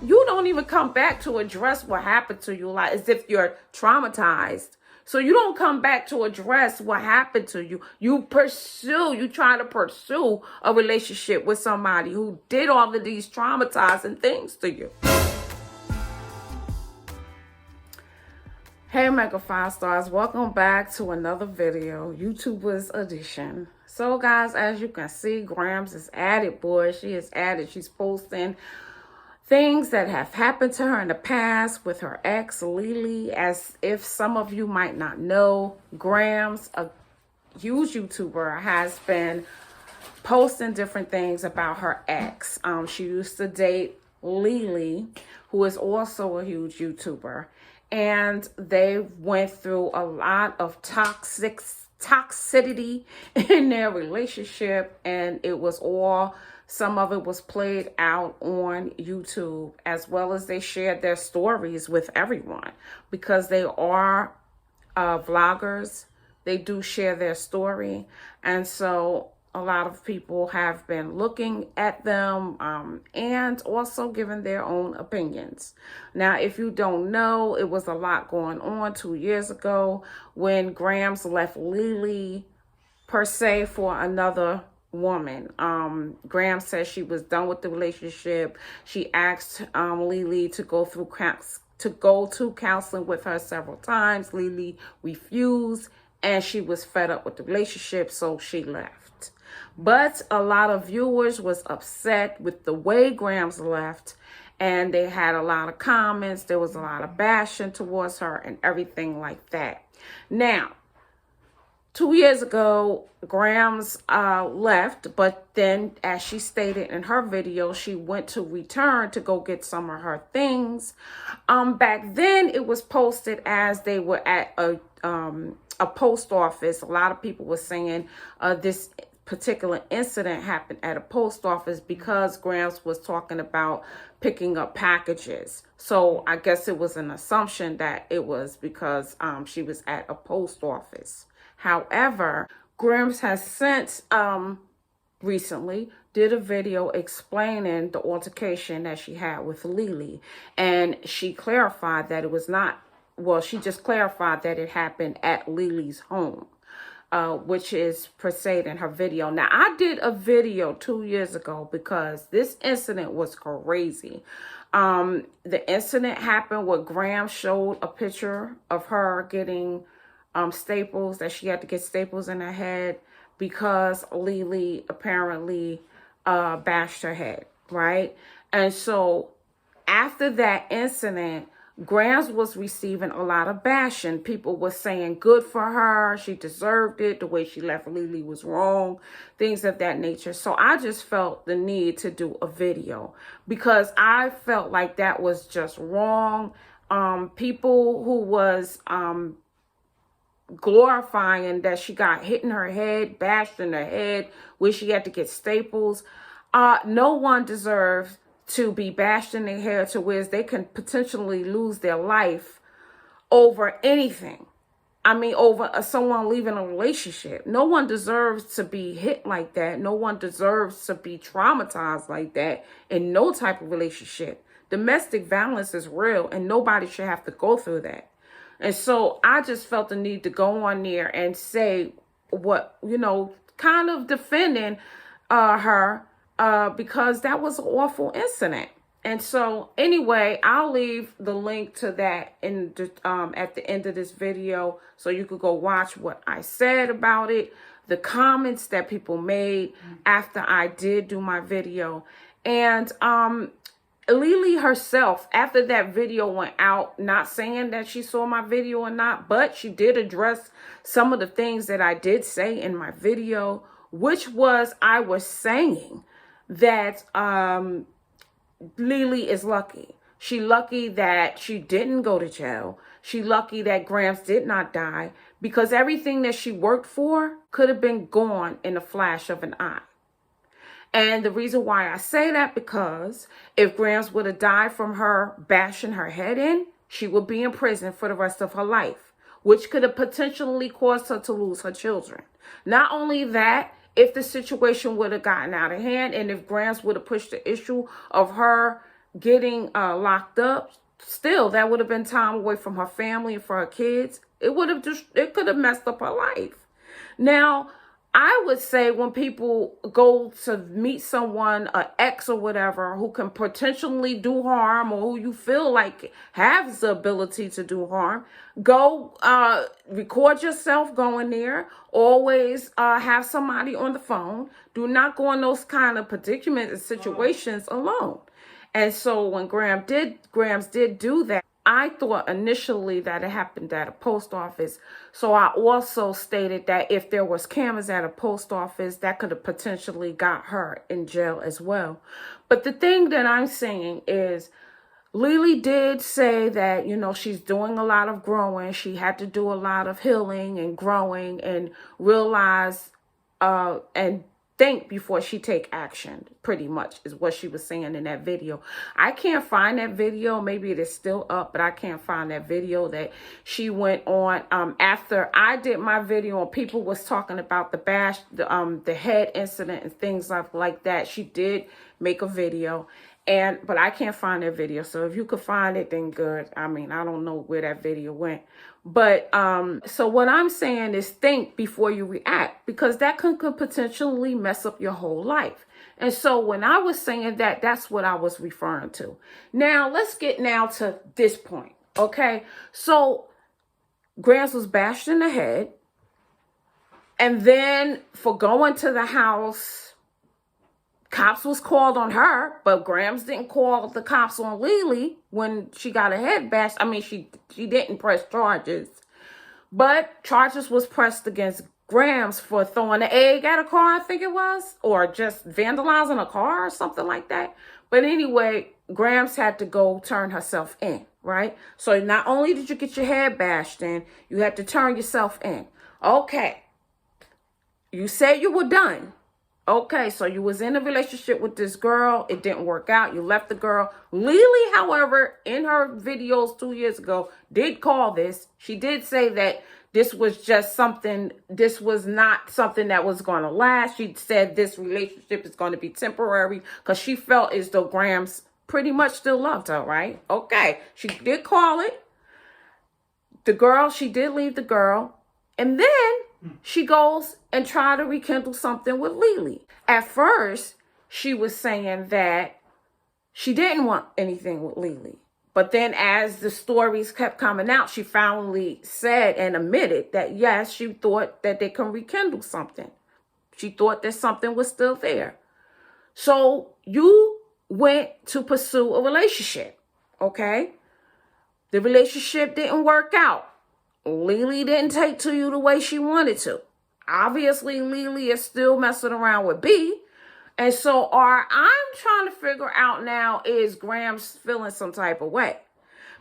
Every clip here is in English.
you don't even come back to address what happened to you, like as if you're traumatized. So you don't come back to address what happened to you. You try to pursue a relationship with somebody who did all of these traumatizing things to you. Hey Mega 5 Stars, welcome back to another video, YouTubers edition. So guys, as you can see, Gramz is at it, boy. She is at it. She's posting things that have happened to her in the past with her ex, LeeLee. As if some of you might not know, Gramz, a huge YouTuber, has been posting different things about her ex. She used to date LeeLee, who is also a huge YouTuber. And they went through a lot of toxicity in their relationship. And it was some of it was played out on YouTube, as well as they shared their stories with everyone because they are vloggers. They do share their story. And so a lot of people have been looking at them and also giving their own opinions. Now, if you don't know, it was a lot going on 2 years ago when Gramz left LeeLee per se for another woman. Gramz says she was done with the relationship. She asked LeeLee to go to counseling with her several times. LeeLee refused, and she was fed up with the relationship, so she left. But a lot of viewers was upset with the way Gramz left, and they had a lot of comments. There was a lot of bashing towards her and everything like that. Now, 2 years ago, Gramz left, but then, as she stated in her video, she went to return to go get some of her things. Back then, it was posted as they were at a post office. A lot of people were saying this particular incident happened at a post office because Gramz was talking about picking up packages. So I guess it was an assumption that it was because she was at a post office. However, Gramz has since recently did a video explaining the altercation that she had with LeeLee, and she clarified that it was not, well, she just clarified that it happened at LeeLee's home. Which is per se in her video. Now, I did a video 2 years ago because this incident was crazy. The incident happened where Gramz showed a picture of her getting staples, that she had to get staples in her head because LeeLee apparently bashed her head, right? And so after that incident, Gramz was receiving a lot of bashing. People were saying good for her. She deserved it. The way she left LeeLee was wrong. Things of that nature. So I just felt the need to do a video because I felt like that was just wrong. People who was glorifying that she got hit in her head, bashed in her head, where she had to get staples. No one deserves to be bashed in their head to where they can potentially lose their life over anything. I mean, over someone leaving a relationship. No one deserves to be hit like that. No one deserves to be traumatized like that in no type of relationship. Domestic violence is real, and nobody should have to go through that. And so I just felt the need to go on there and say what, kind of defending her because that was an awful incident. And so anyway, I'll leave the link to that in at the end of this video so you could go watch what I said about it, the comments that people made after I did do my video. And LeeLee herself, after that video went out, not saying that she saw my video or not, but she did address some of the things that I did say in my video, which was I was saying that LeeLee is lucky. She lucky that she didn't go to jail. She lucky that Gramz did not die, because everything that she worked for could have been gone in a flash of an eye. And the reason why I say that, because if Gramz would have died from her bashing her head in, she would be in prison for the rest of her life, which could have potentially caused her to lose her children. Not only that, if the situation would have gotten out of hand and if Gramz would have pushed the issue of her getting locked up, still that would have been time away from her family and for her kids. It could have messed up her life. Now, I would say when people go to meet someone, an ex or whatever, who can potentially do harm or who you feel like has the ability to do harm, go record yourself going there. Always have somebody on the phone. Do not go in those kind of predicaments and situations alone. And so when Gramz did do that, I thought initially that it happened at a post office. So I also stated that if there was cameras at a post office, that could have potentially got her in jail as well. But the thing that I'm saying is, LeeLee did say that, you know, she's doing a lot of growing. She had to do a lot of healing and growing and realize and think before she take action, pretty much is what she was saying in that video. I can't find that video. Maybe it is still up, but I can't find that video that she went on after I did my video and people was talking about the head incident and things like that. She did make a video, but I can't find that video. So if you could find it, then good. I mean, I don't know where that video went. But so what I'm saying is think before you react, because that could potentially mess up your whole life. And so when I was saying that, that's what I was referring to. Now, let's get now to this point. Okay. So Gramz was bashed in the head. And then for going to the house, cops was called on her, but Gramz didn't call the cops on LeeLee when she got her head bashed. I mean, she didn't press charges, but charges was pressed against Gramz for throwing an egg at a car, I think it was, or just vandalizing a car or something like that. But anyway, Gramz had to go turn herself in, right? So not only did you get your head bashed in, you had to turn yourself in. Okay. You said you were done. Okay, so you was in a relationship with this girl. It didn't work out. You left the girl. LeeLee, however, in her videos 2 years ago, did call this. She did say that this was just something, this was not something that was going to last. She said this relationship is going to be temporary because she felt as though Gramz pretty much still loved her, right? Okay, she did call it. The girl, she did leave the girl. And then she goes and try to rekindle something with LeeLee. At first, she was saying that she didn't want anything with LeeLee. But then as the stories kept coming out, she finally said and admitted that, yes, she thought that they can rekindle something. She thought that something was still there. So you went to pursue a relationship, okay? The relationship didn't work out. LeeLee didn't take to you the way she wanted to. Obviously, LeeLee is still messing around with B. And so I'm trying to figure out now, is Gramz feeling some type of way?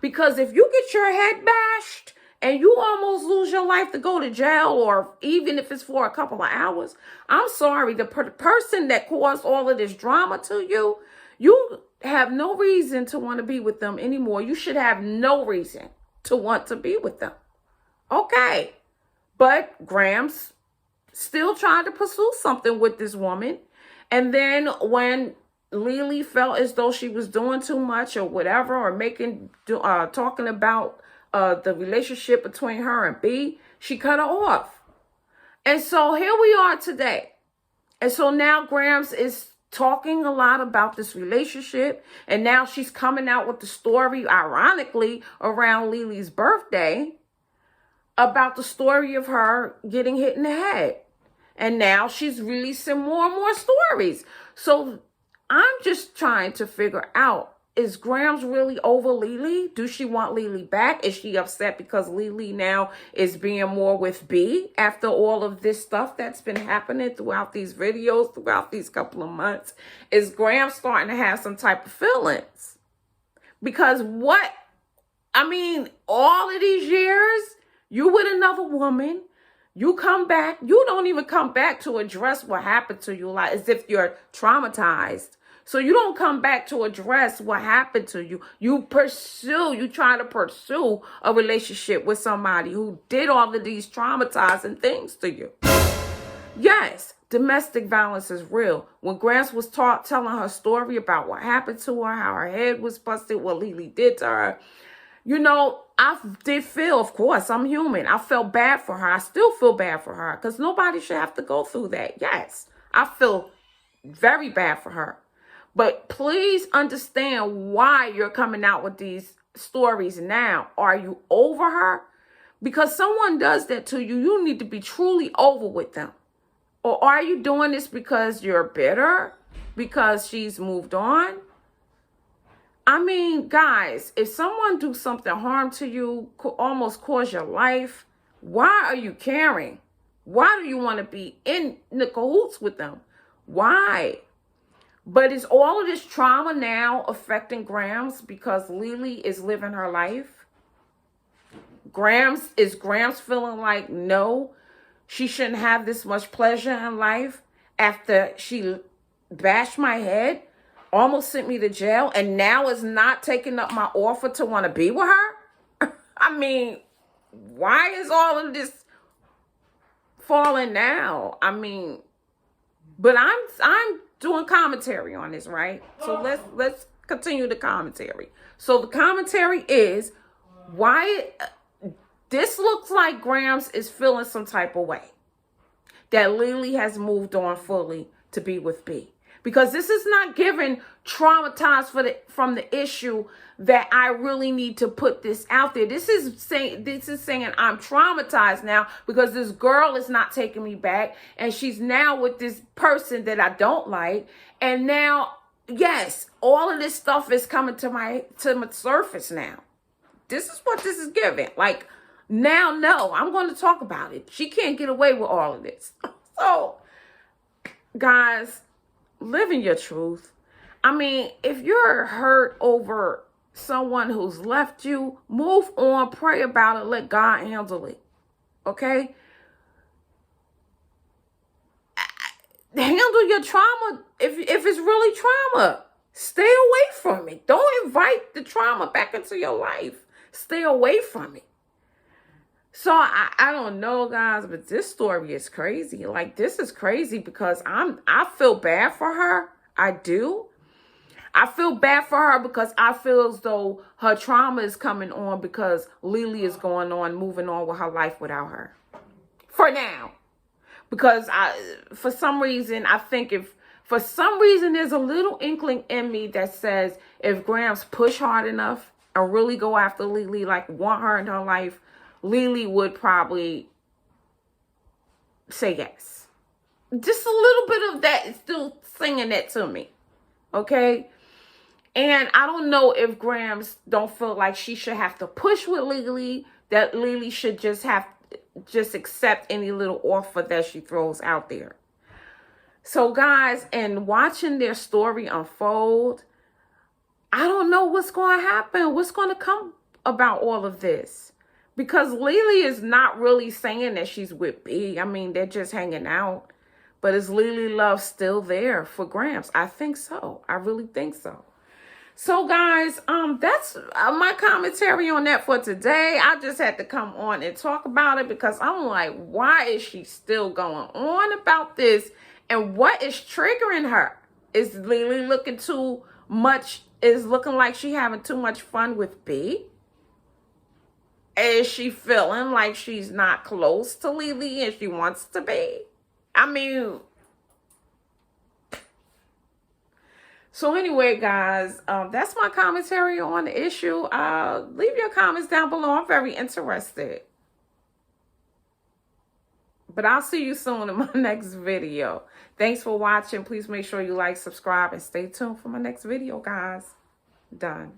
Because if you get your head bashed and you almost lose your life to go to jail, or even if it's for a couple of hours, I'm sorry, the person that caused all of this drama to you, you have no reason to want to be with them anymore. You should have no reason to want to be with them. Okay, but Gramz still tried to pursue something with this woman. And then when LeeLee felt as though she was doing too much or whatever, or talking about the relationship between her and B, she cut her off. And so here we are today. And so now Gramz is talking a lot about this relationship. And now she's coming out with the story, ironically, around LeeLee's birthday, about the story of her getting hit in the head. And now she's releasing more and more stories. So I'm just trying to figure out, is Gramz really over LeeLee? Do she want LeeLee back? Is she upset because LeeLee now is being more with B after all of this stuff that's been happening throughout these videos, throughout these couple of months? Is Gramz starting to have some type of feelings? Because all of these years, you with another woman, you come back, you don't even come back to address what happened to you, like as if you're traumatized. So you don't come back to address what happened to you. You try to pursue a relationship with somebody who did all of these traumatizing things to you. Yes, domestic violence is real. When Gramz was telling her story about what happened to her, how her head was busted, what LeeLee did to her, you know, I did feel, of course, I'm human. I felt bad for her. I still feel bad for her because nobody should have to go through that. Yes, I feel very bad for her. But please understand why you're coming out with these stories now. Are you over her? Because someone does that to you, you need to be truly over with them. Or are you doing this because you're bitter? Because she's moved on? I mean, guys, if someone do something harm to you, almost cause your life, why are you caring? Why do you want to be in the cahoots with them? Why? But is all of this trauma now affecting Gramz because LeeLee is living her life? Is Gramz feeling like, no, she shouldn't have this much pleasure in life after she bashed my head, almost sent me to jail, and now is not taking up my offer to want to be with her? I mean, why is all of this falling now? I mean, but I'm doing commentary on this, right? So let's continue the commentary. So the commentary is why this looks like Gramz is feeling some type of way that LeeLee has moved on fully to be with B. Because this is not giving traumatized from the issue that I really need to put this out there. This is saying I'm traumatized now because this girl is not taking me back and she's now with this person that I don't like. And now, yes, all of this stuff is coming to my surface now. This is what this is giving. Like, now, no, I'm going to talk about it. She can't get away with all of this. So, guys, live in your truth. I mean, if you're hurt over someone who's left you, move on, pray about it, let God handle it. Okay? Handle your trauma if it's really trauma. Stay away from it. Don't invite the trauma back into your life. Stay away from it. So I don't know, guys, but this story is crazy. Like, this is crazy because I feel bad for her. I do. I feel bad for her because I feel as though her trauma is coming on because LeeLee is moving on with her life without her. For now. Because for some reason, I think for some reason, there's a little inkling in me that says if Gramz push hard enough and really go after LeeLee, like want her in her life, LeeLee would probably say yes. Just a little bit of that is still singing that to me. Okay? And I don't know if Gramz don't feel like she should have to push with LeeLee, that LeeLee should just accept any little offer that she throws out there. So, guys, and watching their story unfold, I don't know what's going to happen. What's going to come about all of this? Because LeeLee is not really saying that she's with B. I mean, they're just hanging out. But is LeeLee love still there for Gramz? I think so. I really think so. So, guys, that's my commentary on that for today. I just had to come on and talk about it because I'm like, why is she still going on about this? And what is triggering her? Is LeeLee looking too much? Is looking like she having too much fun with B? Is she feeling like she's not close to LeeLee and she wants to be? I mean, so anyway, guys, that's my commentary on the issue. Leave your comments down below. I'm very interested. But I'll see you soon in my next video. Thanks for watching. Please make sure you like, subscribe, and stay tuned for my next video, guys. Done.